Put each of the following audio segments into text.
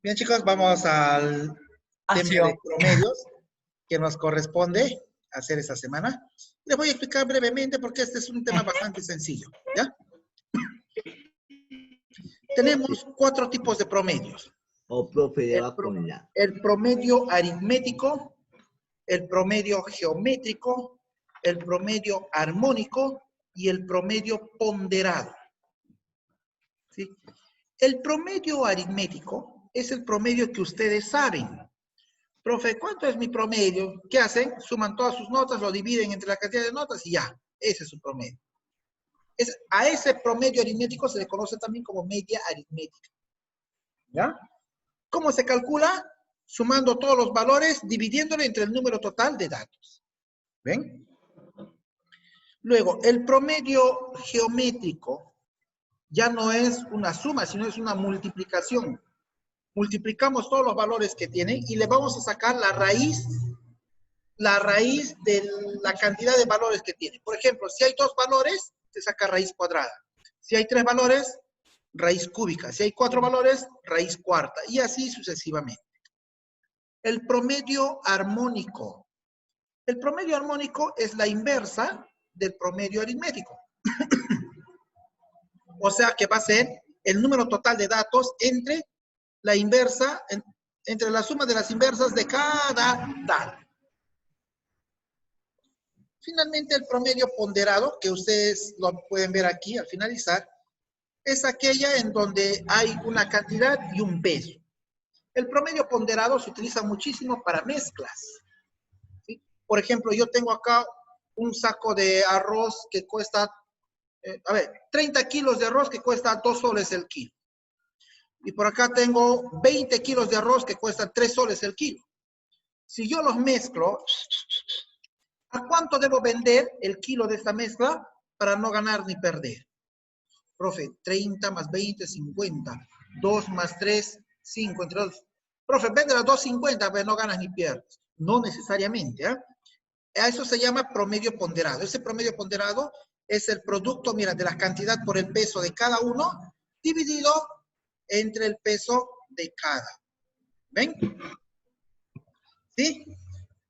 Bien, chicos, vamos al tema de promedios que nos corresponde hacer esta semana. Les voy a explicar brevemente porque este es un tema bastante sencillo, ¿ya? Tenemos 4 tipos de promedios. El promedio aritmético, el promedio geométrico, el promedio armónico y el promedio ponderado. ¿Sí? El promedio aritmético es el promedio que ustedes saben. Profe, ¿cuánto es mi promedio? ¿Qué hacen? Suman todas sus notas, lo dividen entre la cantidad de notas y ya. Ese es su promedio. A ese promedio aritmético se le conoce también como media aritmética. ¿Ya? ¿Cómo se calcula? Sumando todos los valores, dividiéndolo entre el número total de datos. ¿Ven? Luego, el promedio geométrico ya no es una suma, sino es una multiplicación. Multiplicamos todos los valores que tienen y le vamos a sacar la raíz de la cantidad de valores que tiene. Por ejemplo, si hay 2 valores, se saca raíz cuadrada. Si hay 3 valores, raíz cúbica. Si hay 4 valores, raíz cuarta. Y así sucesivamente. El promedio armónico. El promedio armónico es la inversa del promedio aritmético. O sea que va a ser el número total de datos entre la inversa, entre la suma de las inversas de cada dato. Finalmente, el promedio ponderado, que ustedes lo pueden ver aquí al finalizar, es aquella en donde hay una cantidad y un peso. El promedio ponderado se utiliza muchísimo para mezclas. ¿Sí? Por ejemplo, yo tengo acá un saco de arroz que cuesta, 30 kilos de arroz que cuesta 2 soles el kilo. Y por acá tengo 20 kilos de arroz que cuesta 3 soles el kilo. Si yo los mezclo, ¿a cuánto debo vender el kilo de esta mezcla para no ganar ni perder? Profe, 30 más 20, 50. 2 más 3, 5 entre 2. Profe, vende las 2.50, pero no ganas ni pierdes. No necesariamente, ¿eh? A eso se llama promedio ponderado. Ese promedio ponderado es el producto, mira, de la cantidad por el peso de cada uno, dividido entre el peso de cada. ¿Ven? ¿Sí?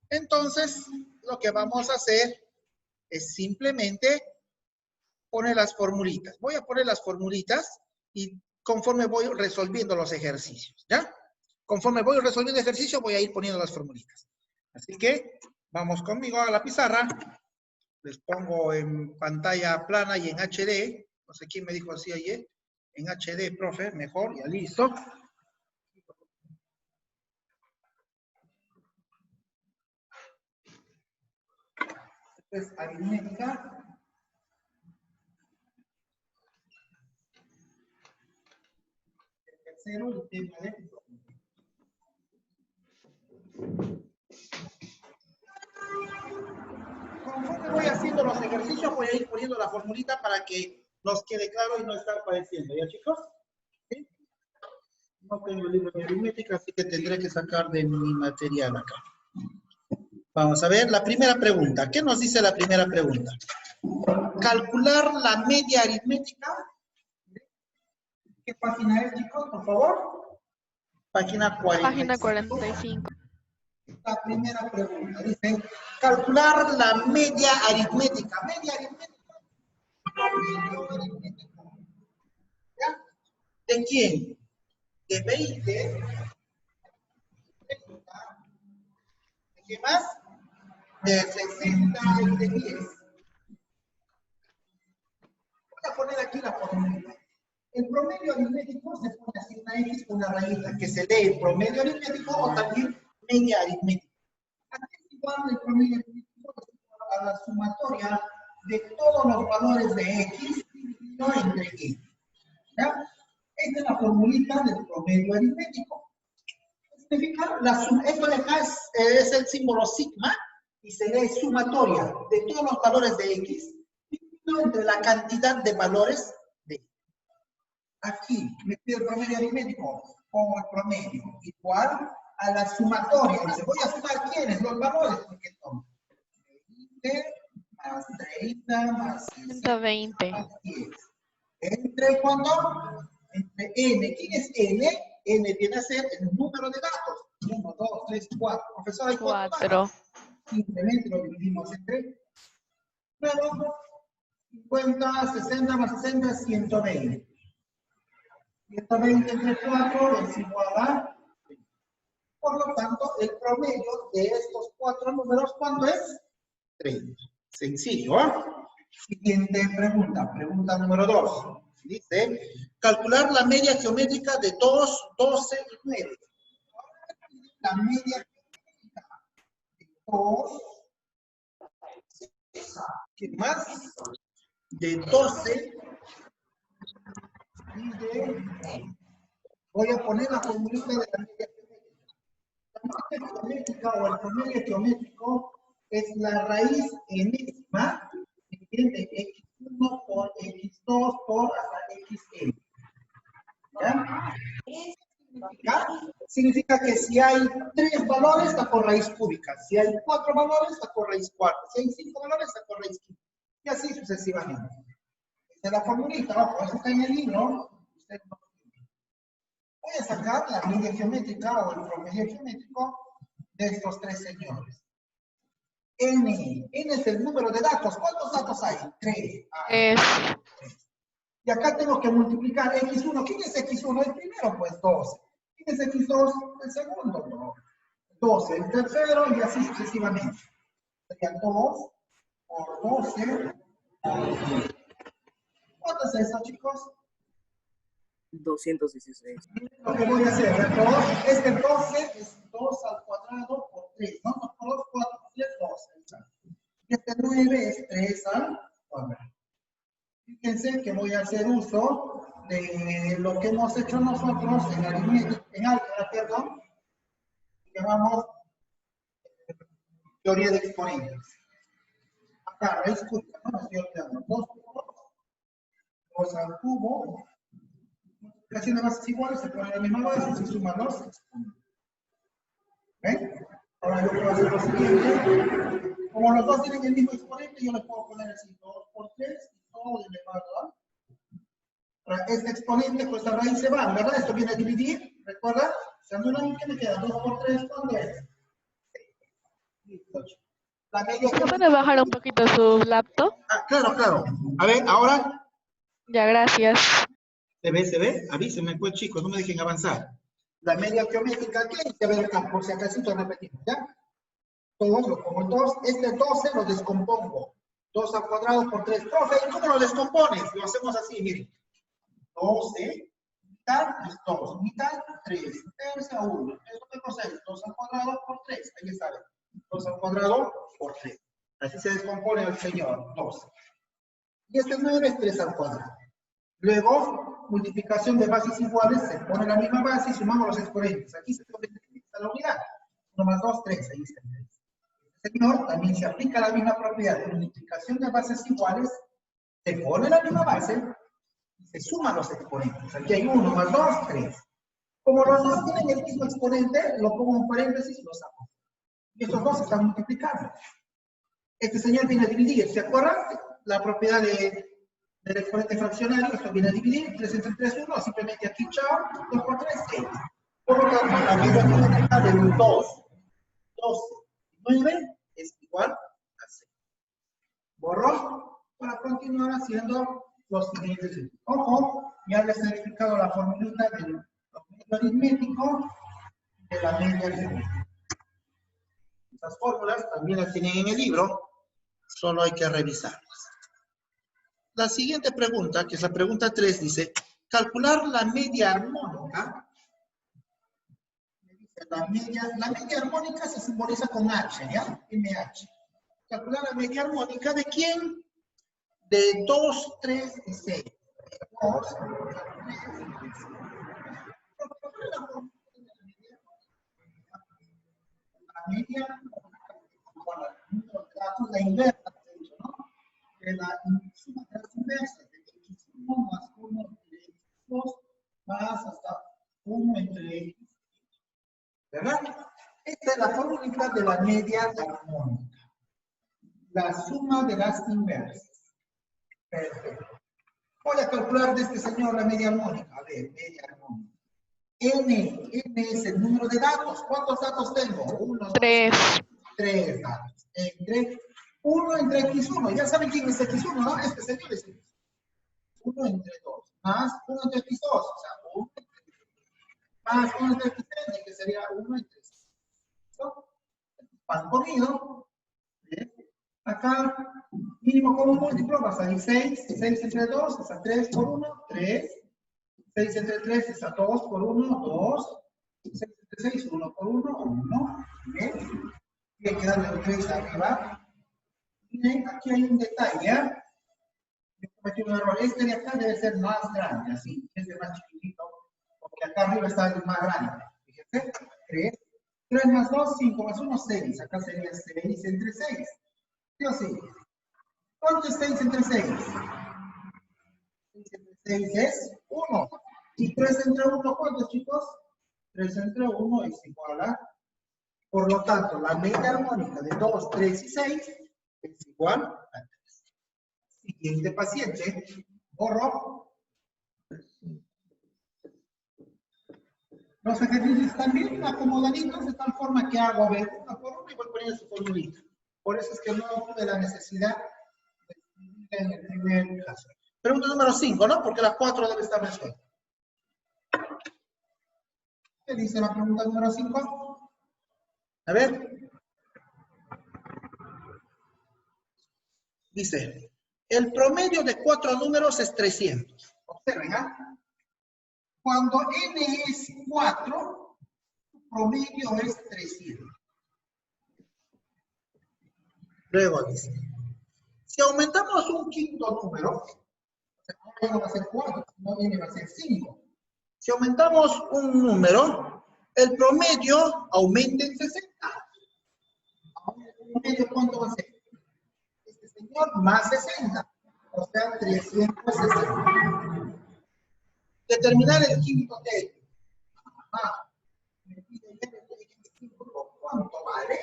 Entonces, lo que vamos a hacer es simplemente poner las formulitas. Voy a poner las formulitas y conforme voy resolviendo los ejercicios, ¿ya? Conforme voy resolviendo el ejercicio, voy a ir poniendo las formulitas. Así que, vamos conmigo a la pizarra. Les pongo en pantalla plana y en HD. No sé quién me dijo así ayer. En HD, profe, mejor, ya listo. Es aritmética. El tercero, el tema de... Conforme voy haciendo los ejercicios, voy a ir poniendo la formulita para que nos quede claro y no estar padeciendo. ¿Ya, chicos? ¿Sí? No tengo el libro de aritmética, así que tendré que sacar de mi material acá. Vamos a ver la primera pregunta. ¿Qué nos dice la primera pregunta? Calcular la media aritmética. ¿Qué página es, chicos, por favor? Página 45. Página 45. La primera pregunta dice, calcular la media aritmética. Media aritmética. ¿Ya? ¿De quién? De 20. ¿De qué más? De 60 y de 10. Voy a poner aquí la fórmula. El promedio aritmético se pone así una X con una rayita, que se lee el promedio aritmético o también media aritmética. Aquí es igual el promedio aritmético a la sumatoria de todos los valores de X dividido entre Y. ¿Ya? Esta es la formulita del promedio aritmético. Significa esto de acá es el símbolo sigma y se lee sumatoria de todos los valores de X dividido entre la cantidad de valores de X. Aquí me pide el promedio aritmético, pongo el promedio igual a la sumatoria. Dice, voy a sumar ¿quiénes? Los valores, porque son 20 más 30 más 120. más 10. ¿Entre cuándo? Entre n. ¿Quién es n? N viene a ser el número de datos. 1, 2, 3, 4. Profesor, hay 4 4. datos. Simplemente lo dividimos entre. Luego, 50, 60 más 60, 120. 120 entre 4 es igual a. Por lo tanto, el promedio de estos 4 números, ¿cuánto es? 30. Sencillo, ¿eh? Siguiente pregunta. Pregunta número 2. Dice, calcular la media geométrica de 2, 12 y 9. La media geométrica de 2, ¿qué más? De 12 y de 9. Voy a poner la formulita de la media geométrica. La media geométrica o el promedio geométrico es la raíz enésima de x1 por x2 por hasta xn. ¿Ya? Significa que si hay 3 valores, está por raíz cúbica. Si hay 4 valores, está por raíz cuarta. Si hay 5 valores, está por raíz quinta. Y así sucesivamente. Esta es la formulita, ojo, eso está en el libro. Usted no. Voy a sacar la media geométrica o el promedio geométrico de estos 3 señores. N es el número de datos. ¿Cuántos datos hay? 3. Y acá tengo que multiplicar x1. ¿Quién es x1? El primero, pues 12. ¿Quién es x2? El segundo, no. 12. El tercero y así sucesivamente. Sería 2 por 12. ¿Cuánto es eso, chicos? 216. Lo que voy a hacer, ¿verdad? Este 12 es 2 al cuadrado por 3, ¿no? 2 por 2, 4 por 3, 12. Y este 9 es 3 al cuadrado. Fíjense que voy a hacer uso de lo que hemos hecho nosotros en aritmética, en álgebra, perdón, que llamamos teoría de exponentes. Acá, raíz cúbica, ¿no? Me estoy olvidando. 2 por 2 al cubo. Multiplicación de bases iguales, se pone la misma base, se suman los exponentes. ¿Ven? Ahora yo puedo hacer lo siguiente. Como los dos tienen el mismo exponente, yo les puedo poner así, 2 por 3 y todo elevado a. Ahora, este exponente, pues la raíz se va, ¿verdad? Esto viene a dividir, ¿recuerda? Se anula y ¿qué me queda? 2 por 3, ¿cuánto es? 18. La media ¿No puede bajar un poquito su laptop? Ah, claro, claro. A ver, ahora. Ya, gracias. ¿Se ve? ¿Se ve? Avísenme, pues, chicos, no me dejen avanzar. La media geométrica, ¿qué hay que ver acá? Por si acaso repetimos, ¿ya? Todos lo pongo en 2. Este 12 lo descompongo. 2 al cuadrado por 3. Profe, ¿cómo lo descompones? Lo hacemos así, miren. 12, mitad es 2, mitad 3, tercia 1. Eso tengo 6. 2 al cuadrado por 3. Ahí está. 2 al cuadrado por 3. Así se descompone el señor. 12. Y este 9 es 3 al cuadrado. Luego, multiplicación de bases iguales, se pone la misma base y sumamos los exponentes. Aquí se convierte en la unidad. 1 más 2, 3. Ahí está. Señor, también se aplica la misma propiedad de multiplicación de bases iguales, se pone la misma base y se suman los exponentes. Aquí hay 1 más 2, 3. Como los dos tienen el mismo exponente, lo pongo en paréntesis y lo saco. Y estos dos se están multiplicando. Este señor viene a dividir, ¿se acuerdan? La propiedad del exponente fraccionario, esto viene a dividir, 3 entre 3, 1, simplemente aquí, chao, 2 por 3, 6. Por lo tanto, la media geométrica del 2, 12, 9 es igual a 6. Borro para continuar haciendo los siguientes. Ojo, ya les he explicado la formulita del promedio aritmético de la media geométrica. Estas fórmulas también las tienen en el libro, solo hay que revisarlas. La siguiente pregunta, que es la pregunta 3, dice, calcular la media armónica. La media armónica se simboliza con H, ¿ya? MH. Calcular la media armónica ¿de quién? De 2, 3 y 6. 2, 3 y 6. La media, bueno, el número de datos, la inversa, ¿no? De la suma de las inversas de x1 más 1 entre x2 más hasta 1 entre x. ¿Verdad? Esta es la fórmula de la media armónica. La suma de las inversas. Perfecto. Voy a calcular de este señor la media armónica. A ver, media armónica. N es el número de datos. ¿Cuántos datos tengo? 1, 2, 3. 3 datos. Entre 1 entre X1. Ya saben quién es X1, ¿no? Este señor es X1. 1 entre 2. Más 1 entre X2. O sea, 1 entre X2. Más 1 entre X3, que sería 1 entre 6. ¿Listo? Pan comido. ¿Bien? Acá, mínimo común múltiplo, va a salir 6. 6 entre 2 es a 3 por 1, 3. 6 entre 3 es a 2 por 1, 2. 6 entre 6, 1 por 1, 1. Bien. Tiene que darle un 3 arriba. Miren, aquí hay un detalle, ¿ya? Yo cometí un error. Este de acá debe ser más grande, así. Este más chiquitito, porque acá arriba está el más grande. Fíjense, 3. 3 más 2, 5 más 1, 6. Acá sería 6 entre 6. ¿Sí o sí? ¿Cuánto es 6 entre 6? 6 entre 6 es 1. ¿Y 3 entre 1 cuántos, chicos? 3 entre 1 es igual a... Por lo tanto, la media armónica de 2, 3 y 6 es igual a 3. Siguiente paciente. Borro. Los ejercicios están bien acomodaditos de tal forma que hago, a ver, una por una y voy poniendo su formulita. Por eso es que no tuve la necesidad de escribir en el primer caso. Pregunta número 5, ¿no? Porque la 4 debe estar resuelta. ¿Qué dice la pregunta número 5? A ver. Dice, el promedio de 4 números es 300. Observen, ¿ah? Cuando n es 4, su promedio es 300. Luego dice, si aumentamos un quinto número, o sea, ahora ya no va a ser 4, no viene va a ser 5. Si aumentamos un número, el promedio aumenta en 60. ¿El promedio cuánto va a ser? Este señor más 60, o sea, 360. Determinar el quinto término. Me pide el ¿cuánto vale?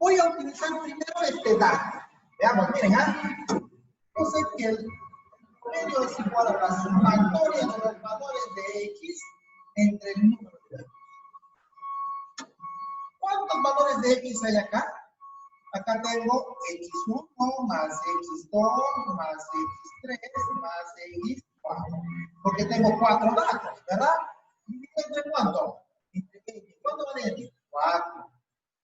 Voy a utilizar primero este dato. Veamos, miren, yo sé que el promedio es igual a la sumatoria de los valores de X entre el número de datos. ¿Cuántos valores de X hay acá? Acá tengo X1 más X2 más X3 más X4. Porque tengo 4 datos, ¿verdad? ¿Entre cuánto? Entre X. ¿Cuánto vale X? 4.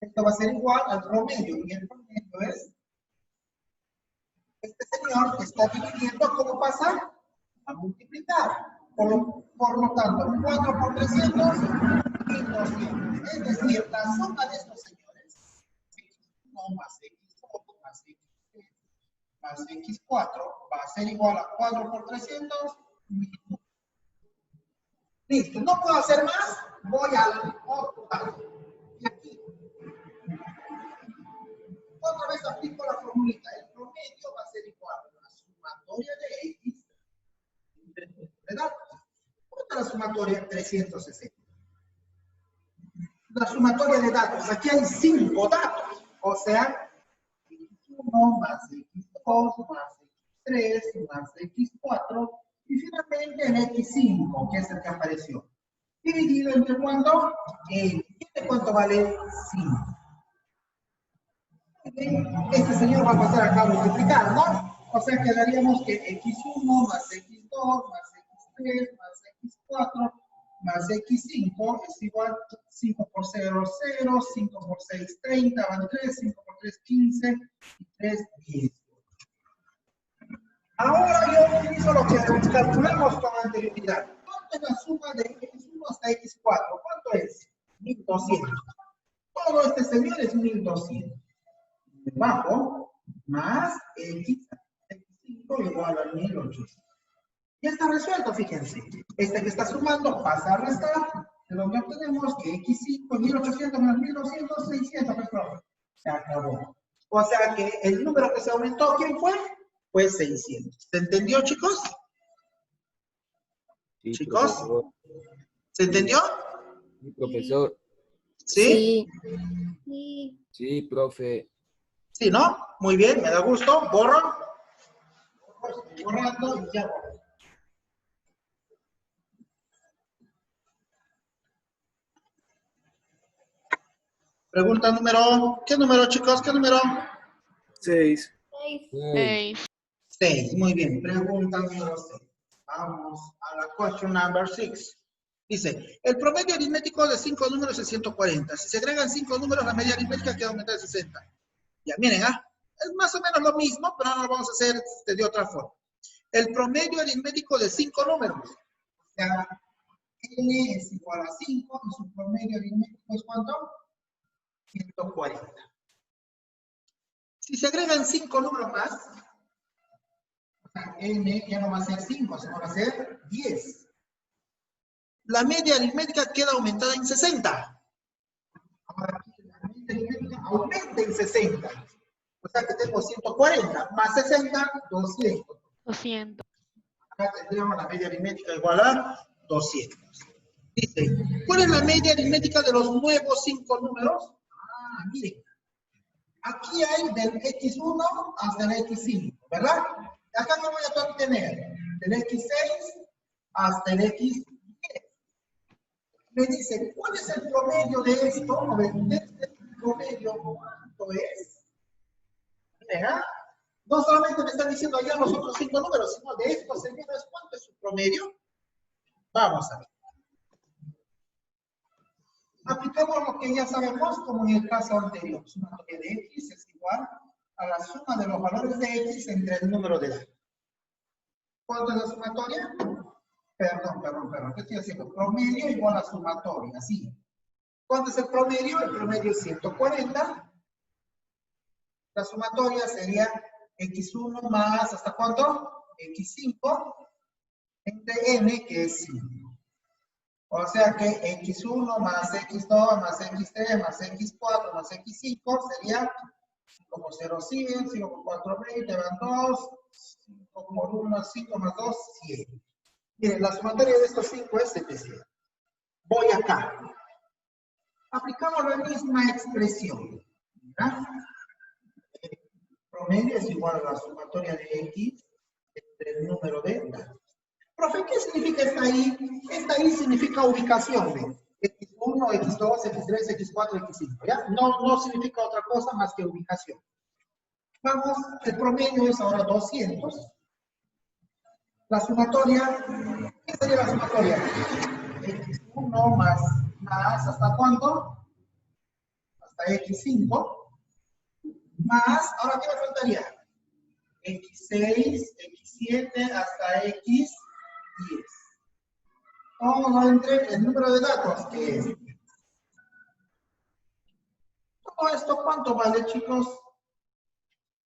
Esto va a ser igual al promedio. Y el promedio es este señor que está dividiendo, ¿cómo pasa? A multiplicar. Por lo tanto, 4 por 300, 1200. Es decir, la suma de estos señores, X1 más X2 más X3 más X4, va a ser igual a 4 por 300, 1000. Listo, no puedo hacer más, voy al otro dato. Y aquí, otra vez aplico la formulita. El promedio va a ser igual a la sumatoria de X entre el número de datos. ¿Cuánto es la sumatoria? 360. La sumatoria de datos. Aquí hay 5 datos. O sea, X1 más X2 más X3 más X4 y finalmente el X5, que es el que apareció. Dividido entre cuánto? ¿Cuánto vale? 5. Este señor va a pasar acá a multiplicar, ¿no? O sea, quedaríamos que X1 más X2 más X3 más X4 más X5 es igual a 5 por 0, 0, 5 por 6, 30, van 3, 5 por 3, 15 y 3, 10. Ahora yo utilizo lo que calculamos con anterioridad. ¿Cuánto es la suma de X1 hasta X4? ¿Cuánto es? 1200. Todo este señor es 1200. Bajo más X5 igual a 1800. Ya está resuelto, fíjense. Este que está sumando pasa a restar, de donde obtenemos que X5, 1800 menos 1200, 600, se acabó. O sea que el número que se aumentó, ¿quién fue? Fue 600. ¿Se entendió, chicos? Sí, ¿Chicos? profesor. ¿Se entendió? Sí, profesor. ¿Sí? Sí, profe. Sí, ¿no? Muy bien, me da gusto. Borro. Estoy borrando y ya borro. Pregunta número, ¿qué número, chicos? ¿Qué número? 6. 6. 6. Muy bien. Pregunta número 6. Vamos a la question number 6. Dice, el promedio aritmético de 5 números es 140. Si se agregan 5 números, la media aritmética queda aumentada de 60. Ya, miren, es más o menos lo mismo, pero ahora lo vamos a hacer de otra forma. El promedio aritmético de 5 números. O sea, n es igual a 5 y su promedio aritmético es ¿cuánto? 140. Si se agregan 5 números más, o sea, n ya no va a ser 5, sino va a ser 10. La media aritmética queda aumentada en 60. Ahora aquí la media aritmética aumenta en 60. O sea que tengo 140 más 60, 200. 200. Acá tendríamos la media aritmética igual a 200. Dice, ¿cuál es la media aritmética de los nuevos 5 números? Miren. Aquí hay del X1 hasta el X5, ¿verdad? Acá me voy a obtener del X6 hasta el X10. Me dice, ¿cuál es el promedio de esto? A ver, este promedio, ¿cuánto es? Miren, no solamente me están diciendo allá los otros 5 números, sino de estos señores, ¿cuánto es su promedio? Vamos a ver. Aplicamos lo que ya sabemos, como en el caso anterior. Sumatoria de X es igual a la suma de los valores de X entre el número de datos. ¿Cuánto es la sumatoria? Perdón. ¿Qué estoy haciendo? Promedio igual a sumatoria, sí. ¿Cuánto es el promedio? El promedio es 140. La sumatoria sería X1 más, ¿hasta cuánto? X5 entre N, que es 5. O sea que X1 más X2 más X3 más X4 más X5 sería 5 por 0, 100, 5 por 4, 20, van 2, 5 por 1, 5 más 2, 100. Miren, la sumatoria de estos 5 es 700. Voy acá. Aplicamos la misma expresión. ¿Verdad? Promedio es igual a la sumatoria de X entre el número de datos. Profe, ¿qué significa esta I? Esta I significa ubicación, ¿ve? X1, X2, X3, X4, X5, ¿ya? No significa otra cosa más que ubicación. Vamos, el promedio es ahora 200. La sumatoria, ¿qué sería la sumatoria? X1 más, ¿hasta cuánto? Hasta X5. Más, ahora, ¿qué me faltaría? X6, X7 hasta X10. Todo entre el número de datos, que es. Todo esto, ¿cuánto vale, chicos?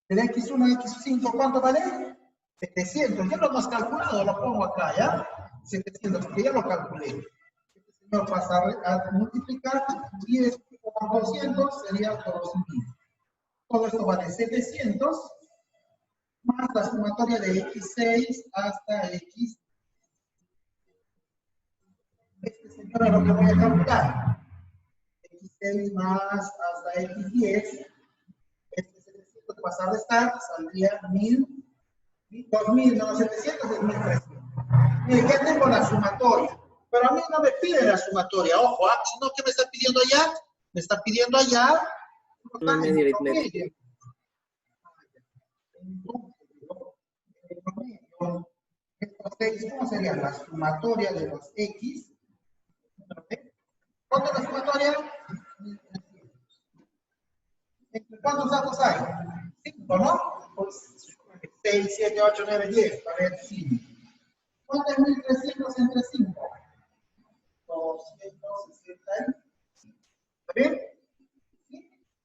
El X1 y X5, ¿cuánto vale? 700. Ya lo hemos calculado, lo pongo acá, ¿ya? 700, porque ya lo calculé. Este señor pasa a multiplicar 10 por 200, sería 2000. Todo esto vale 700, más la sumatoria de X6 hasta X. Este señor es lo que voy a calcular. X6 más hasta X10. Este 700 pasar de estar, saldría 1000, 2000, no, 700 es 1300. Mire, ya tengo la sumatoria. Pero a mí no me pide la sumatoria, ojo, sino que me está pidiendo allá. Me está pidiendo allá. Una media aritmética. Entonces, ¿cómo sería la sumatoria de los X? ¿Cuánto es la sumatoria? ¿Cuántos datos hay? 5, ¿no? Pues 6, 7, 8, 9, 10. A ver, 5. ¿Cuánto es 1300 entre 5? 260. ¿Está bien? ¿Sí?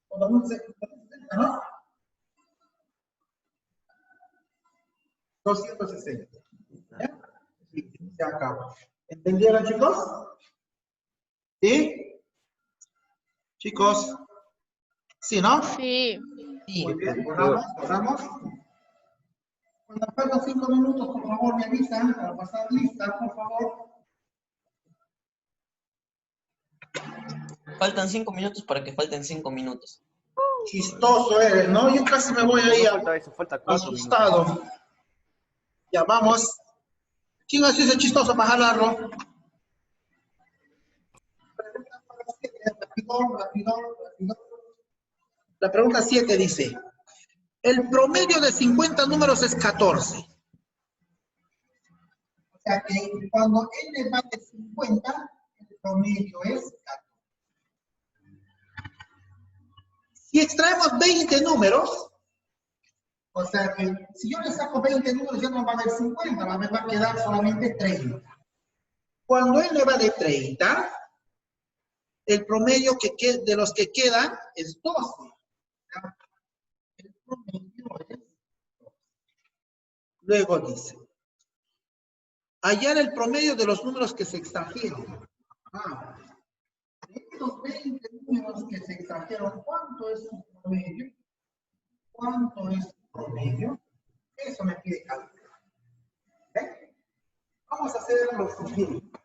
O 260, ¿no? 260. ¿Ya? Sí, se acabó. ¿Entendieron, chicos? ¿Sí? Chicos. ¿Sí, no? Sí. Sí. Muy bien, borramos. Cuando faltan 5 minutos, por favor, me avisan para pasar lista, por favor. Faltan 5 minutos para que falten 5 minutos. Chistoso eres, ¿no? Yo casi me voy ahí asustado. Ya, vamos. ¿Quién hace ese chistoso para jalarlo? rápido. La pregunta 7 dice, el promedio de 50 números es 14. O sea que cuando n va de 50, el promedio es 14. Si extraemos 20 números, o sea que si yo le saco 20 números ya no va a haber 50, me va a quedar solamente 30. Cuando n va de 30, el promedio de los que quedan es 12. El promedio es 12. Luego dice, hallar el promedio de los números que se extrajeron. De estos 20 números que se extrajeron, ¿cuánto es su promedio? ¿Cuánto es su promedio? Eso me pide calcular. ¿Ven? Vamos a hacer lo siguiente.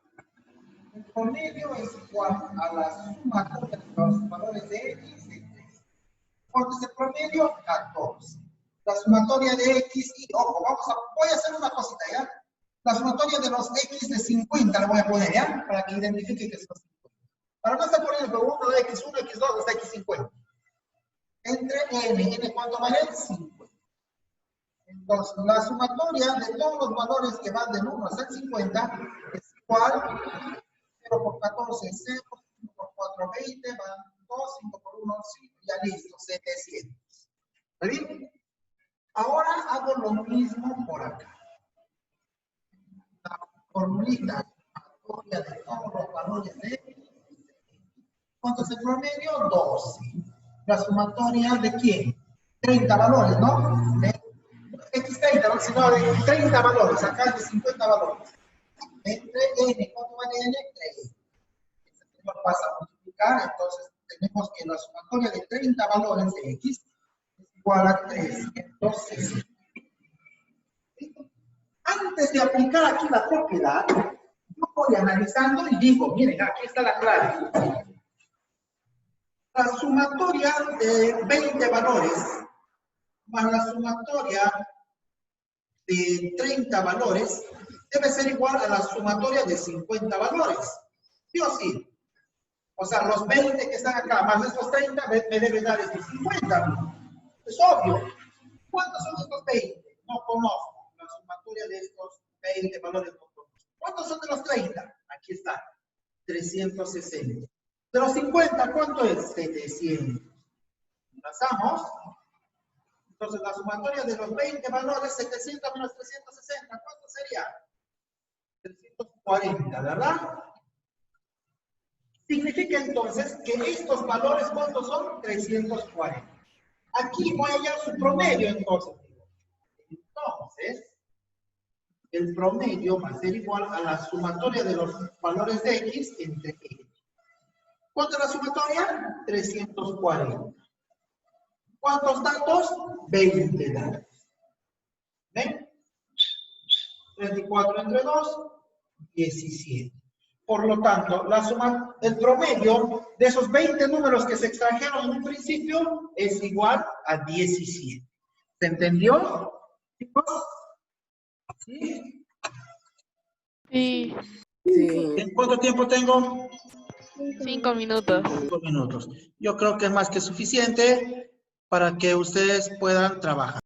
El promedio es igual a la sumatoria de los valores de x y 3. ¿Cuánto es el promedio? 14. La sumatoria de x y, ojo, voy a hacer una cosita, ¿ya? La sumatoria de los x de 50 la voy a poner, ¿ya? Para que identifique que son 50. Para no estar poniendo 1 de x1, x2 hasta x50. Entre n ¿cuánto vale? 50. Entonces, la sumatoria de todos los valores que van del 1 hasta el 50 es igual 0 por 14 es 0, 5 por 4, 20, van 2, 5 por 1, 5, ya listo, 700. ¿Está bien? Ahora hago lo mismo por acá. La formulita de todos los valores de x. ¿Cuánto es el promedio? 12. La sumatoria de quién? 30 valores, ¿no? X30, ¿no? Sino de 30 valores, acá es de 50 valores. Entre n, ¿cuánto vale n? 3. Este lo pasa a multiplicar, entonces tenemos que la sumatoria de 30 valores de x es igual a 360. Antes de aplicar aquí la propiedad, yo voy analizando y digo, miren, aquí está la clave. La sumatoria de 20 valores más la sumatoria de 30 valores debe ser igual a la sumatoria de 50 valores. ¿Sí o sí? O sea, los 20 que están acá más estos 30 me deben dar estos 50. Es obvio. ¿Cuántos son estos 20? No conozco. La sumatoria de estos 20 valores no conozco. ¿Cuántos son de los 30? Aquí está. 360. De los 50, ¿cuánto es? 700. Pasamos. Entonces, la sumatoria de los 20 valores, 700 menos 360, ¿cuánto sería? 340, ¿verdad? Significa entonces que estos valores, ¿cuántos son? 340. Aquí voy a hallar su promedio, entonces. Entonces, el promedio va a ser igual a la sumatoria de los valores de x entre x. ¿Cuánto es la sumatoria? 340. ¿Cuántos datos? 20 datos. ¿Ven? 34 entre 2, 17. Por lo tanto, el promedio de esos 20 números que se extrajeron en un principio es igual a 17. ¿Se entendió, chicos? ¿Sí? Sí. ¿En cuánto tiempo tengo? 5 minutos. 5 minutos. Yo creo que es más que suficiente para que ustedes puedan trabajar.